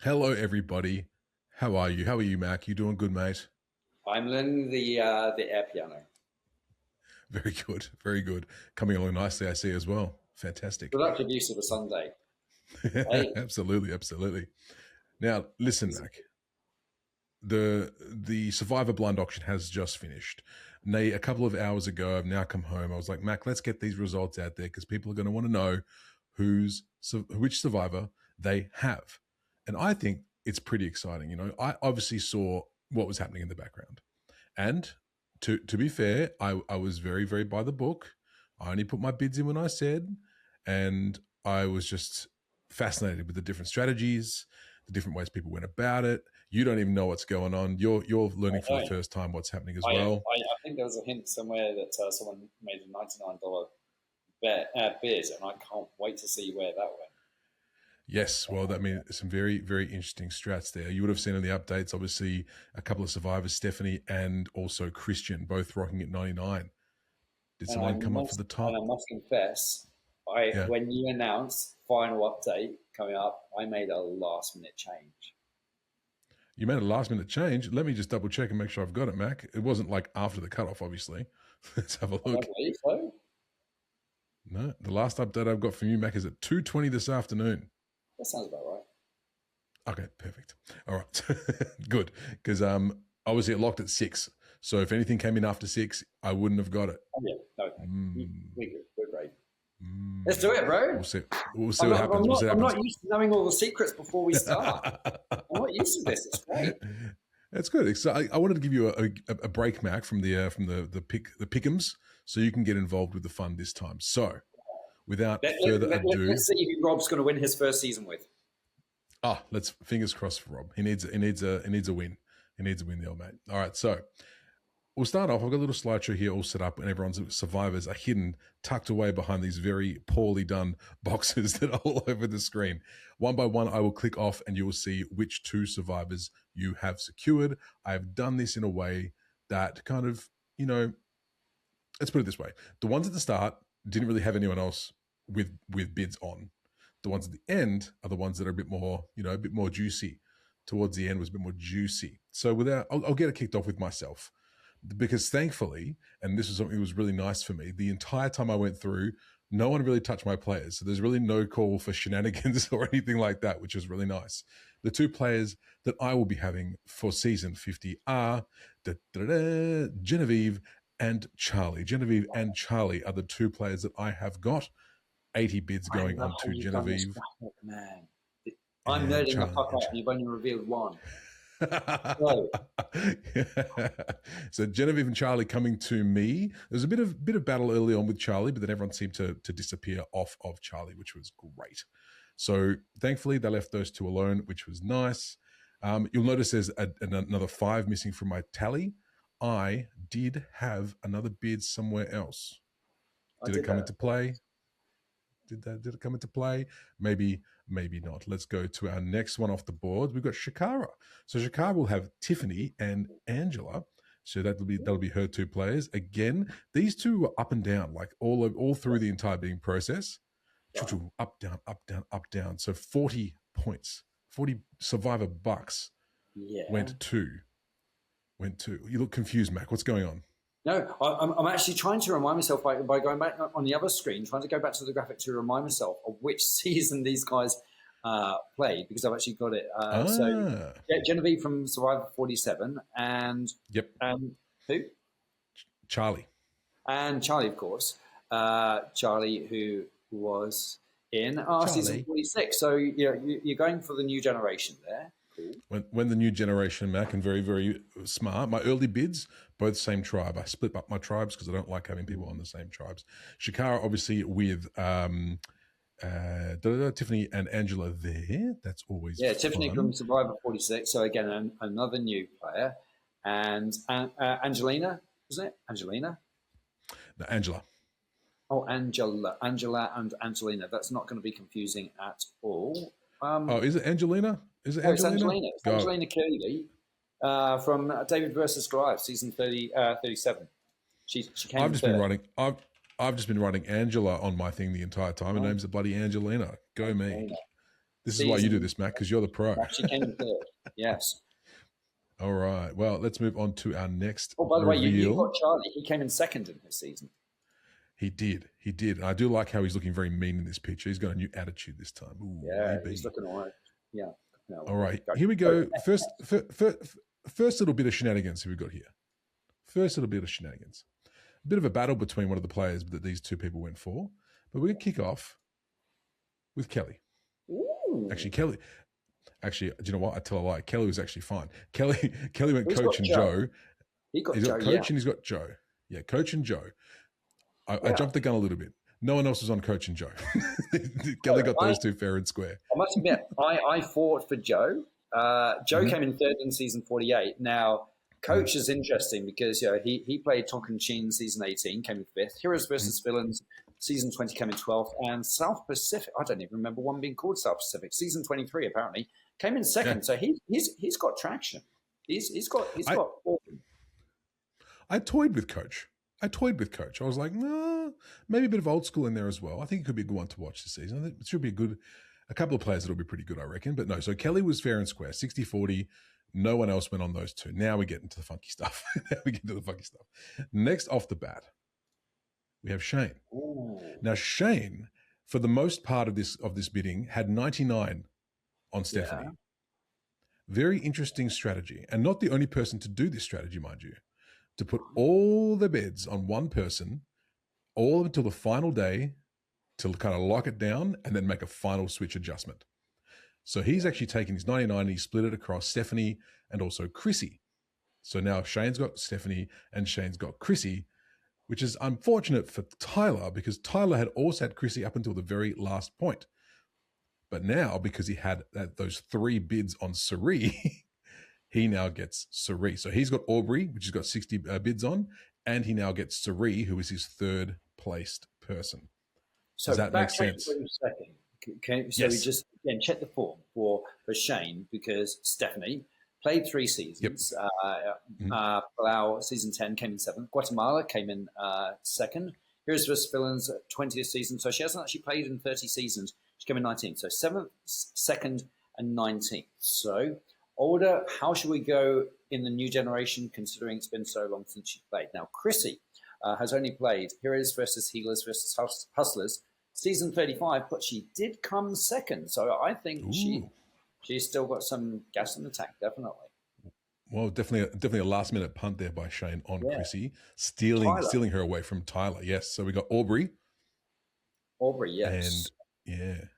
Hello, everybody. How are you? How are you, Mac? You doing good, mate? I'm learning the air piano. Very good. Very good. Coming along nicely, I see as well. Fantastic. Productive use of a Sunday. Hey, Absolutely, absolutely. Now, listen, Mac. The Survivor blind auction has just finished. Nay, a couple of hours ago, I've now come home. I was like, Mac, let's get these results out there because people are going to want to know which Survivor they have, and I think it's pretty exciting. I obviously saw what was happening in the background. And to be fair, I was very, very by the book. I only put my bids in when I said, and I was just fascinated with the different strategies, the different ways people went about it. You don't even know what's going on. You're learning for the I, first time what's happening as I well. think there was a hint somewhere that someone made a $99 bid, and I can't wait to see where that went. Yes, well, that means some very, very interesting strats there. You would have seen in the updates, obviously, a couple of survivors, Stephanie and also Christian, both rocking at 99. Did And I someone come up for must the and I top? must confess, Yeah. when you announced final update coming up, I made a last minute change. You made a last minute change. Let me just double check and make sure I've got it, Mac. It wasn't like after the cutoff, obviously. Let's have a I don't look. believe so. No, the last update I've got from you, Mac, is at 2:20 this afternoon. That sounds about right. Okay, perfect. All right, good. Because obviously it locked at 6. So if anything came in after 6, I wouldn't have got it. Oh yeah, no, Mm, we're good. We're great. Let's do mm. it, bro. We'll see. We'll see I'm what not, happens. I'm We'll not, see what I'm happens. not used to knowing all the secrets before we start. I'm not used to this. It's great. That's good. So I wanted to give you a break, Mac, from the pick'ems, so you can get involved with the fun this time. So, without Let, further let, let, ado, let's see who Rob's going to win his first season with. let's fingers crossed for Rob. He needs a win. He needs a win, the old mate. All right, so we'll start off. I've got a little slideshow here all set up, and everyone's survivors are hidden, tucked away behind these very poorly done boxes that are all over the screen. One by one, I will click off, and you will see which 2 survivors you have secured. I have done this in a way that kind of, let's put it this way: the ones at the start didn't really have anyone else with bids on. The ones at the end are the ones that are a bit more, a bit more juicy. Towards the end was a bit more juicy. So I'll get it kicked off with myself because thankfully, and this was something that was really nice for me, the entire time I went through, no one really touched my players. So there's really no call for shenanigans or anything like that, which is really nice. The 2 players that I will be having for season 50 are Genevieve and Charlie. Genevieve and Charlie are the 2 players that I have got. 80 bids I going love on how to you've done this Genevieve graphic, man. I'm and nerding the Charlie fuck and out, and Charlie. you've only revealed one. So, So Genevieve and Charlie coming to me. There was a bit of battle early on with Charlie, but then everyone seemed to disappear off of Charlie, which was great. So thankfully they left those 2 alone, which was nice. You'll notice there's another 5 missing from my tally. I did have another bid somewhere else. I Did it did come that. into play? Did it come into play? Maybe, maybe not. Let's go to our next one off the board. We've got Shakara. So Shakara will have Tiffany and Angela. So that'll be her 2 players. Again, these 2 were up and down, like all through the entire bidding process. Right. Up, down, up, down, up, down. So 40 points, 40 survivor bucks Yeah. went to. You look confused, Mac. What's going on? No, I'm actually trying to remind myself by going back on the other screen, trying to go back to the graphic to remind myself of which season these guys played because I've actually got it. So Ah, yeah, Genevieve from Survivor 47 and yep. who? Charlie. And Charlie, of course. Charlie, who was in our season Charlie. 46. So you're going for the new generation there. Cool. When the new generation, Mac, and very, very smart. My early bids, both same tribe. I split up my tribes because I don't like having people on the same tribes. Shakara, obviously, with Tiffany and Angela there. That's always Yeah, Tiffany from fun. Survivor 46. So again, another new player. And Angelina, wasn't it? Angelina? Now, Angela. Oh, Angela. Angela and Angelina. That's not going to be confusing at all. Oh, is it Angelina? Is it No, it's Angelina? Angelina. It's Go. Angelina Curley from David versus Goliath, season 37. She I've came just been third. writing. I've just been writing Angela on my thing the entire time. Her Oh, name's a bloody Angelina. Go me. Angelina. This is why you do this, Matt, because you're the pro. Actually came in third. Yes. All right. Well, let's move on to our next Oh, by the way, you reveal. got Charlie. He came in second in his season. He did. And I do like how he's looking very mean in this picture. He's got a new attitude this time. Ooh, Yeah, maybe. he's looking all right. Yeah. No, all right. Here we go. First little bit of shenanigans who we got here. First little bit of shenanigans. A bit of a battle between one of the players that these two people went for. But we're going to kick off with Kelly. Ooh. Actually, do you know what? I tell a lie. Kelly was actually fine. Kelly went Coach and Joe. He's got Coach and he's got Joe. Yeah, Coach and Joe. I jumped the gun a little bit. No one else was on Coach and Joe. Kelly got those two fair and square. I must admit, I fought for Joe. Joe came in third in season 48. Now, Coach is interesting because he played Tocantins season 18, came in fifth. Heroes versus Villains season 20 came in 12th, and South Pacific. I don't even remember one being called South Pacific. Season 23 apparently came in second. So he's got traction. He's got. I toyed with Coach. I was like, nah, maybe a bit of old school in there as well. I think it could be a good one to watch this season. It should be a couple of players that'll be pretty good, I reckon. But no, so Kelly was fair and square, 60-40. No one else went on those two. Now we get into the funky stuff. Next off the bat, we have Shane. Ooh. Now, Shane, for the most part of this bidding, had 99 on Stephanie. Yeah. Very interesting strategy. And not the only person to do this strategy, mind you. To put all the beds on one person, all until the final day, to kind of lock it down and then make a final switch adjustment. So he's actually taken his 99 and he split it across Stephanie and also Chrissy. So now Shane's got Stephanie and Shane's got Chrissy, which is unfortunate for Tyler because Tyler had also had Chrissy up until the very last point. But now, because he had those 3 bids on Sari, he now gets Sari. So he's got Aubrey, which has got 60 bids on, and he now gets Sari, who is his third placed person. So does that make sense? For a second. So yes. we just again check the form for Shane because Stephanie played 3 seasons. Yep. Palau season 10 came in 7th. Guatemala came in 2nd. Heroes vs. Villains 20th season. So she hasn't actually played in 30 seasons. She came in 19th. So 7th, 2nd, and 19th. So older, how should we go in the new generation considering it's been so long since she played? Now, Chrissy has only played Heroes versus Healers versus Hustlers season 35, but she did come second. So I think she's still got some gas in the tank, definitely. Well, definitely a last-minute punt there by Shane on Chrissy, stealing her away from Tyler. Yes, so we got Aubrey. Yes. And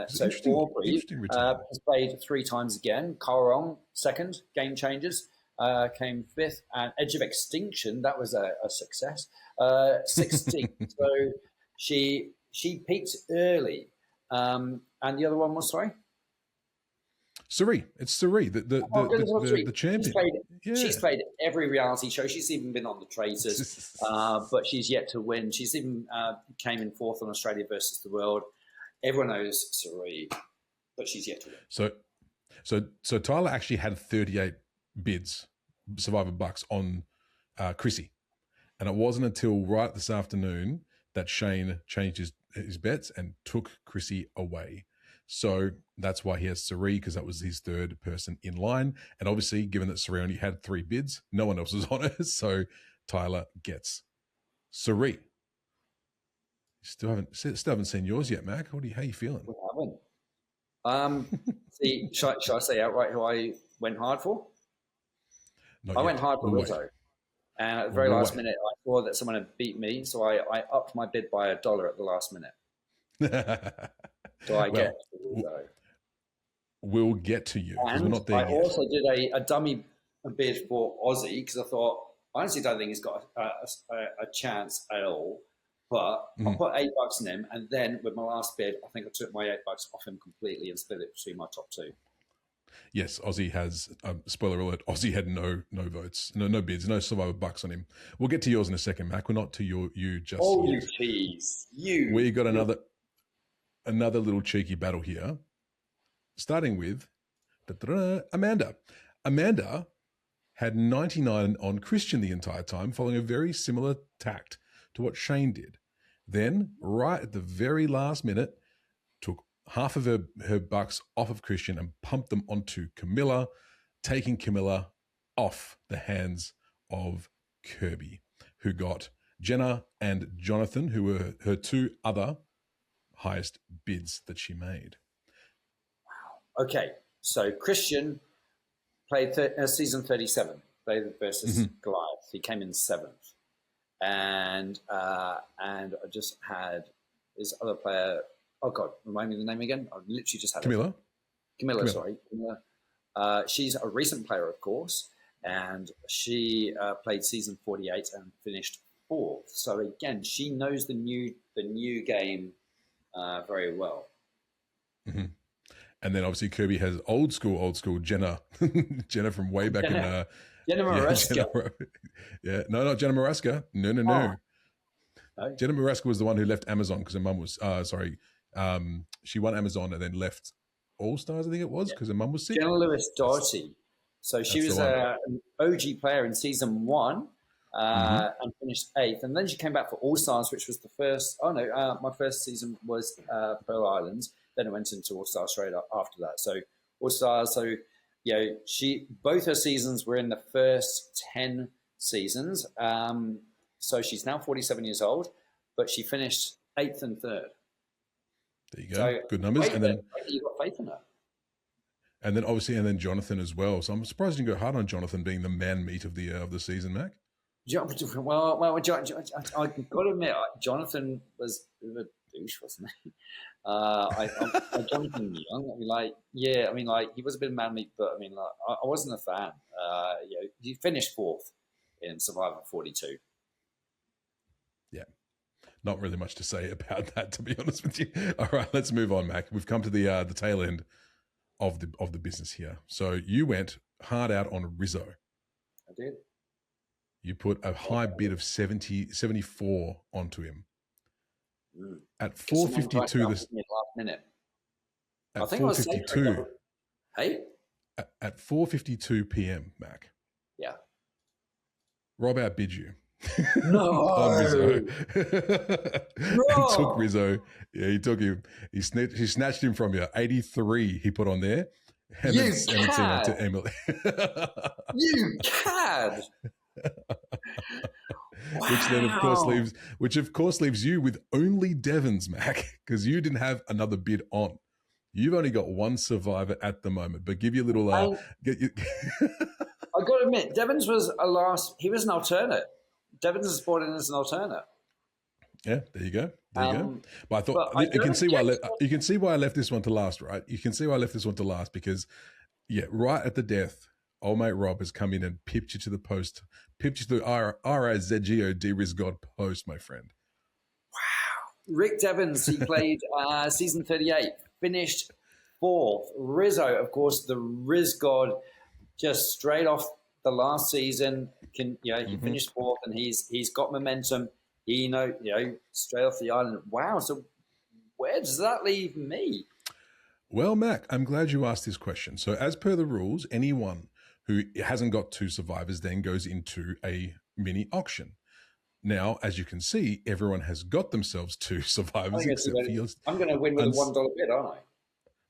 so Aubrey has played 3 times again. Carong, 2nd, Game Changers, came 5th, and Edge of Extinction, that was a success, 16th. So she peaked early. And the other one was, sorry? Sari. It's Sari, the champion. She's played every reality show. She's even been on The Traitors, but she's yet to win. She's even came in 4th on Australia versus the World. Everyone knows Sari, but she's yet to win. So Tyler actually had 38 bids, Survivor Bucks, on Chrissy. And it wasn't until right this afternoon that Shane changed his bets and took Chrissy away. So that's why he has Sari, because that was his 3rd person in line. And obviously, given that Sari only had 3 bids, no one else was on it. So Tyler gets Sari. Still haven't seen yours yet, Mac. How are you feeling? We haven't. See, should I say outright who I went hard for? I went hard for Rizzo. And at the very last minute, I saw that someone had beat me, so I upped my bid by $1 at the last minute. So I get Rizzo. We'll get to you because we're not there yet. I also did a dummy bid for Aussie because I thought, I honestly don't think he's got a chance at all. But I put $8 in him, and then with my last bid, I think I took my $8 off him completely and split it between my top 2. Yes, Aussie has, spoiler alert, Aussie had no votes, no bids, no Survivor Bucks on him. We'll get to yours in a second, Mac. We're not to you just yet. You cheese. We got another little cheeky battle here, starting with Amanda. Amanda had 99 on Christian the entire time, following a very similar tact to what Shane did. Then, right at the very last minute, took half of her bucks off of Christian and pumped them onto Camilla, taking Camilla off the hands of Kirby, who got Jenna and Jonathan, who were her two other highest bids that she made. Okay, so Christian played season 37, David versus Goliath. He came in 7th. And I just had this other player. Oh God, remind me the name again. I literally just had Camilla. Camilla, sorry. Camilla. She's a recent player, of course, and she played season 48 and finished 4th. So again, she knows the new game very well. Mm-hmm. And then obviously Kirby has old school Jenna, Jenna from way back in. Jenna Maresca. Yeah, no, not Jenna Maresca. No. No. Jenna Maresca was the one who left Amazon because her mum was, she won Amazon and then left All Stars, I think it was, because her mum was sick. Jenna Lewis Doherty. So she was an OG player in season 1 and finished 8th. And then she came back for All Stars, which was the first. Oh, no, my first season was Pearl Islands. Then I went into All Stars straight up after that. So All Stars, so both her seasons were in the first 10 seasons. So she's now 47 years old, but she finished 8th and 3rd. There you go. So good numbers. And then you got faith in her. And then obviously, and then Jonathan as well. So I'm surprised you didn't go hard on Jonathan being the man meat of the season, Mac. Well, I got to admit, Jonathan was a bit of a douche, wasn't he? Jonathan Young, he was a bit of man meat, but I wasn't a fan. He finished 4th in Survivor 42. Yeah, not really much to say about that, to be honest with you. All right, let's move on, Mac. We've come to the tail end of the business here. So you went hard out on Rizzo. I did. You put a high bid of 74 onto him. At 4:52, last minute. At 4:52. Hey. At 4:52 p.m., Mac. Yeah. Rob outbid you. No. On Rizzo. No. He took Rizzo. Yeah, he took him. He snatched him from you. 83 he put on there. And you then cad. To Emily. You cad. Wow. Which of course leaves you with only Devon's, Mac, because you didn't have another bid on. You've only got one survivor at the moment, but give you a little. I got to admit, Devon's was he was an alternate. Devon's was brought in as an alternate. Yeah, there you go. But I thought you can see why I left this one to last, right? You can see why I left this one to last because, right at the death, old mate Rob has come in and pipped you to the post, pipped you to the RIZGO Riz God post, my friend. Wow. Rick Devons, he played season 38, finished 4th. Rizzo, of course, the Riz God, just straight off the last season, he finished 4th and he's got momentum. He straight off the island. Wow. So where does that leave me? Well, Mac, I'm glad you asked this question. So as per the rules, anyone who hasn't got 2 survivors then goes into a mini auction. Now, as you can see, everyone has got themselves 2 survivors except for yours. I'm going to win with a $1 bid, aren't I?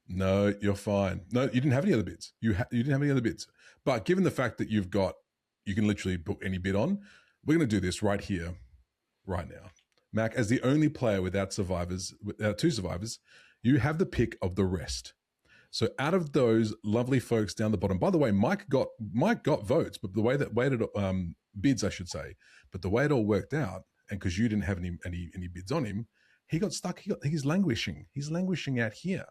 No, you're fine. No, you didn't have any other bids. You didn't have any other bids. But given the fact that you can literally put any bid on, we're going to do this right here, right now. Mac, as the only player without 2 survivors, you have the pick of the rest. So out of those lovely folks down the bottom, by the way, Mike got votes, but the way that bids, I should say, but the way it all worked out, and because you didn't have any bids on him, he got stuck. He's languishing. He's languishing out here.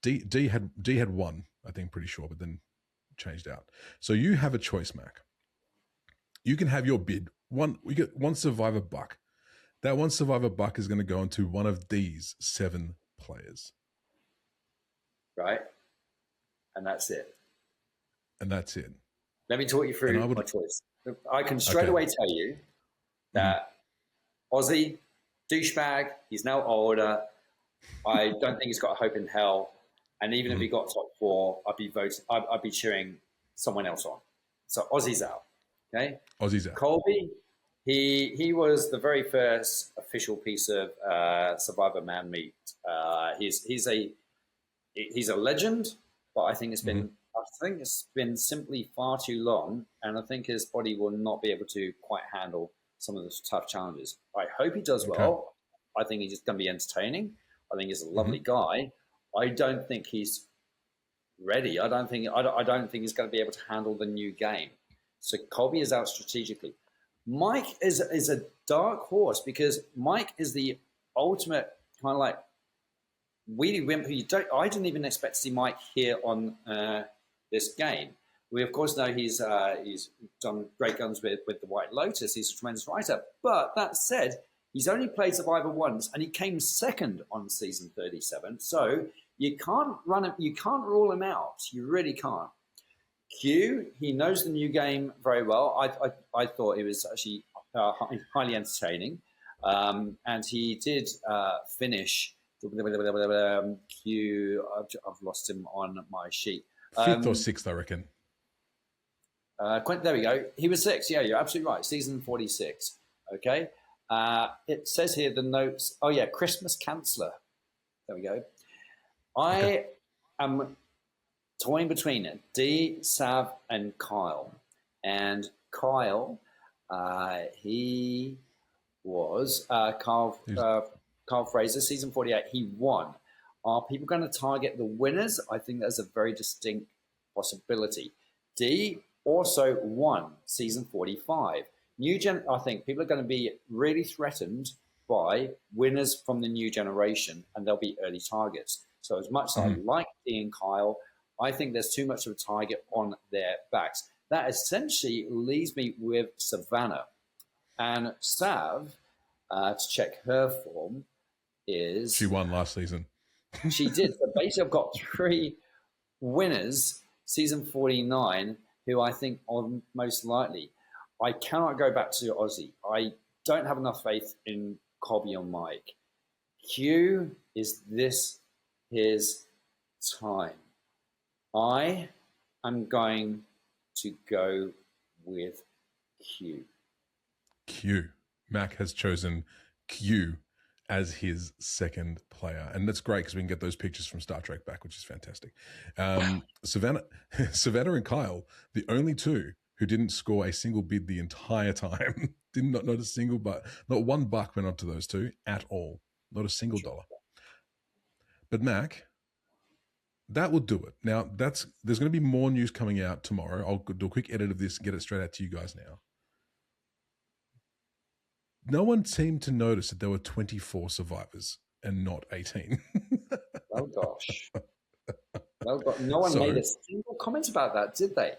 D had 1, I think, pretty sure, but then changed out. So you have a choice, Mac. You can have your bid. We get 1 survivor buck. That 1 survivor buck is going to go into one of these 7 players. Right? And that's it. Let me talk you through my choice. I can straight away tell you that Aussie, douchebag, he's now older. I don't think he's got a hope in hell. And even if he got top 4, I'd be cheering someone else on. So Aussie's out. Okay? Aussie's out. Colby, He was the very first official piece of Survivor Man meat. He's a legend, but Mm-hmm. I think it's been simply far too long, and I think his body will not be able to quite handle some of the tough challenges. I hope he does Okay. well. I think he's just going to be entertaining. I think he's a Mm-hmm. lovely guy. I don't think he's ready. I don't think he's going to be able to handle the new game. So Colby is out strategically. Mike is a dark horse because Mike is the ultimate kind of like Wheelie Wimp. I didn't even expect to see Mike here on this game. We of course know he's done great guns with the White Lotus. He's a tremendous writer. But that said, he's only played Survivor once, and he came second on season 37. So you can't run him. You can't rule him out. You really can't. Q, he knows the new game very well. I thought it was actually highly entertaining, and he did finish. Q, I've lost him on my sheet. Fifth or sixth, I reckon. There we go. He was six. Yeah, you're absolutely right. Season 46. Okay. It says here the notes. Oh yeah, Christmas Canceller. There we go. Okay. I am toying between D, Sav, and Kyle. And Kyle, he was Kyle Fraser, season 48. He won. Are people going to target the winners? I think there's a very distinct possibility. D also won season 45. I think people are going to be really threatened by winners from the new generation, and they'll be early targets. So as much as I like D and Kyle, I think there's too much of a target on their backs. That essentially leaves me with Savannah. And Sav, to check her form, She is won last season. she did. So basically, I've got three winners, season 49, who I think are most likely. I cannot go back to Aussie. I don't have enough faith in Colby or Mike. Q, is this his time? I am going to go with Q. Q. Mac has chosen Q as his second player. And that's great because we can get those pictures from Star Trek back, which is fantastic. Savannah and Kyle, the only two who didn't score a single bid the entire time. Did not a single but not $1 went onto those two at all. Not a single dollar. But Mac, that will do it. Now there's going to be more news coming out tomorrow. I'll do a quick edit of this and get it straight out to you guys now. No one seemed to notice that there were 24 survivors and not 18. Oh gosh. No one made a single comment about that, did they?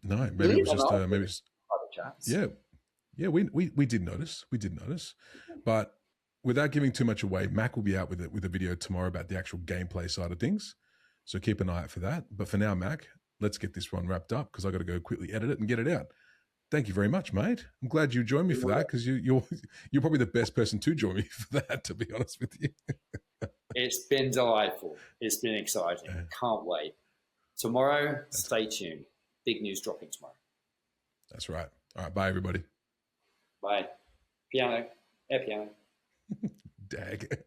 No, maybe it was just maybe it's chats. Yeah. We did notice. We did notice, but without giving too much away, Mac will be out with a video tomorrow about the actual gameplay side of things. So keep an eye out for that. But for now, Mac, let's get this one wrapped up because I got to go quickly edit it and get it out. Thank you very much, mate. I'm glad you joined me for that because you're probably the best person to join me for that, to be honest with you. It's been delightful. It's been exciting. Can't wait. Tomorrow, stay tuned. Big news dropping tomorrow. That's right. All right. Bye, everybody. Bye. Piano. Air piano. Dag.